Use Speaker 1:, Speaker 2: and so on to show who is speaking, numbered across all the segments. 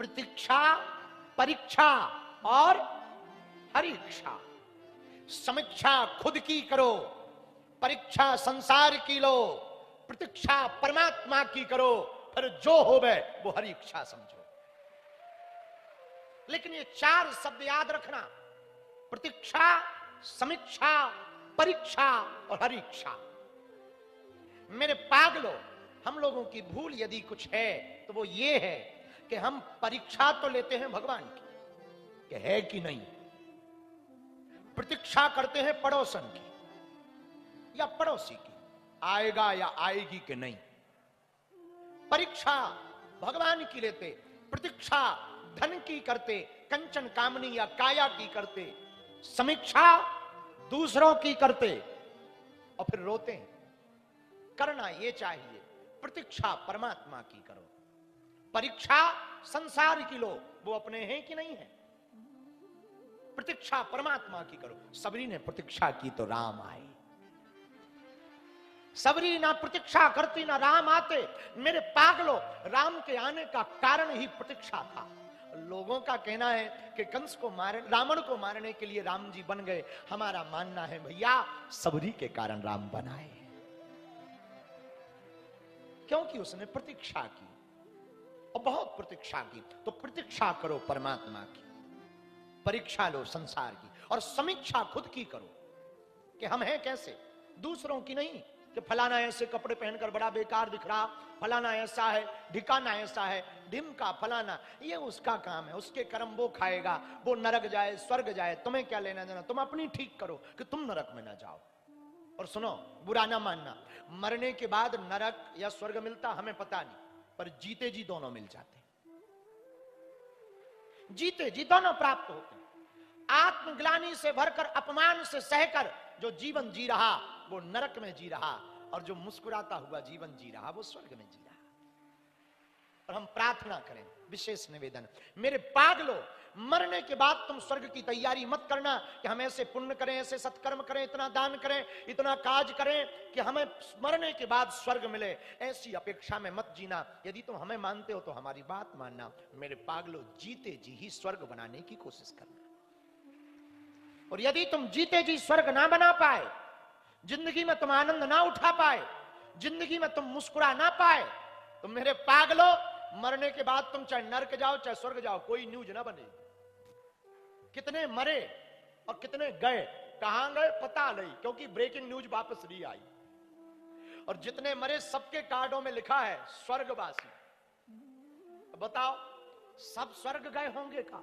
Speaker 1: प्रतीक्षा, परीक्षा और हरीक्षा। समीक्षा खुद की करो, परीक्षा संसार की लो, प्रतीक्षा परमात्मा की करो, फिर जो होवे वो हरीक्षा समझो। लेकिन ये चार शब्द याद रखना, प्रतीक्षा, समीक्षा, परीक्षा और हरीक्षा। मेरे पागलों, हम लोगों की भूल यदि कुछ है तो वो ये है कि हम परीक्षा तो लेते हैं भगवान की कि है कि नहीं, प्रतीक्षा करते हैं पड़ोसन की या पड़ोसी की, आएगा या आएगी कि नहीं। परीक्षा भगवान की लेते, प्रतीक्षा धन की करते, कंचन कामनी या काया की करते, समीक्षा दूसरों की करते और फिर रोते हैं। करना ये चाहिए, प्रतीक्षा परमात्मा की करो, परीक्षा संसार की लो, वो अपने हैं कि नहीं है, प्रतीक्षा परमात्मा की करो। सबरी ने प्रतीक्षा की तो राम आए, सबरी ना प्रतीक्षा करती ना राम आते। मेरे पागलों, राम के आने का कारण ही प्रतीक्षा था। लोगों का कहना है कि कंस को मार, रावण को मारने के लिए राम जी बन गए। हमारा मानना है भैया सबरी के कारण राम बनाए, क्योंकि उसने प्रतीक्षा की और बहुत प्रतीक्षा की। तो प्रतीक्षा करो परमात्मा की, परीक्षा लो संसार की, और समीक्षा खुद की करो कि हम हैं कैसे, दूसरों की नहीं कि फलाना ऐसे कपड़े पहनकर बड़ा बेकार दिख रहा, फलाना ऐसा है, ढिकाना ऐसा है, ढिमका फलाना, ये उसका काम है, उसके कर्म वो खाएगा, वो नरक जाए स्वर्ग जाए, तुम्हें क्या लेना देना। तुम अपनी ठीक करो कि तुम नरक में ना जाओ। और सुनो, बुरा ना मानना, मरने के बाद नरक या स्वर्ग मिलता हमें पता नहीं, पर जीते जी दोनों मिल जाते, जीते जी दोनों प्राप्त होते हैं। आत्मग्लानि से भरकर, अपमान से सहकर जो जीवन जी रहा वो नरक में जी रहा, और जो मुस्कुराता हुआ जीवन जी रहा वो स्वर्ग में जी रहा। और हम प्रार्थना करें, विशेष निवेदन, मेरे पागलों, मरने के बाद तुम स्वर्ग की तैयारी मत करना कि हम ऐसे पुण्य करें, ऐसे सत्कर्म करें, इतना दान करें, इतना काज करें कि हमें मरने के बाद स्वर्ग मिले। ऐसी अपेक्षा में मत जीना। यदि तुम हमें मानते हो तो हमारी बात मानना। मेरे पागलों, जीते जी ही स्वर्ग बनाने की कोशिश करना। और यदि तुम जीते जी स्वर्ग ना बना पाए, जिंदगी में तुम आनंद ना उठा पाए, जिंदगी में तुम मुस्कुरा ना पाए, तो मेरे पागलों, मरने के बाद तुम चाहे नरक जाओ चाहे स्वर्ग जाओ, कोई न्यूज ना बनेगी। कितने मरे और कितने गए, कहां गए पता नहीं, क्योंकि ब्रेकिंग न्यूज वापस नहीं आई। और जितने मरे सबके कार्डों में लिखा है स्वर्गवासी। बताओ, सब स्वर्ग गए होंगे का,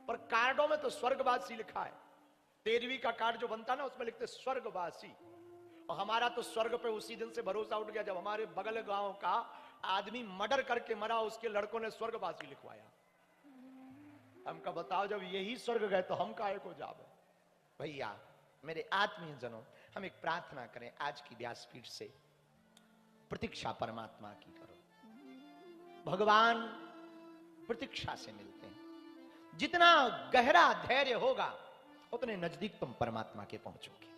Speaker 1: पर कार्डों में तो स्वर्गवासी लिखा है। 13वीं का कार्ड जो बनता ना, उसमें लिखते स्वर्गवासी। और हमारा तो स्वर्ग पे उसी दिन से भरोसा उठ गया जब हमारे बगल गांव का आदमी मर्डर करके मरा, उसके लड़कों ने स्वर्गवासी लिखवाया। हमका बताओ, जब यही स्वर्ग गए तो हम काहे को जावे। भैया मेरे आत्मीय जनों, हम एक प्रार्थना करें आज की व्यासपीठ से, प्रतीक्षा परमात्मा की करो। भगवान प्रतीक्षा से मिलते हैं। जितना गहरा धैर्य होगा उतने नजदीक तुम परमात्मा के पहुंचोगे।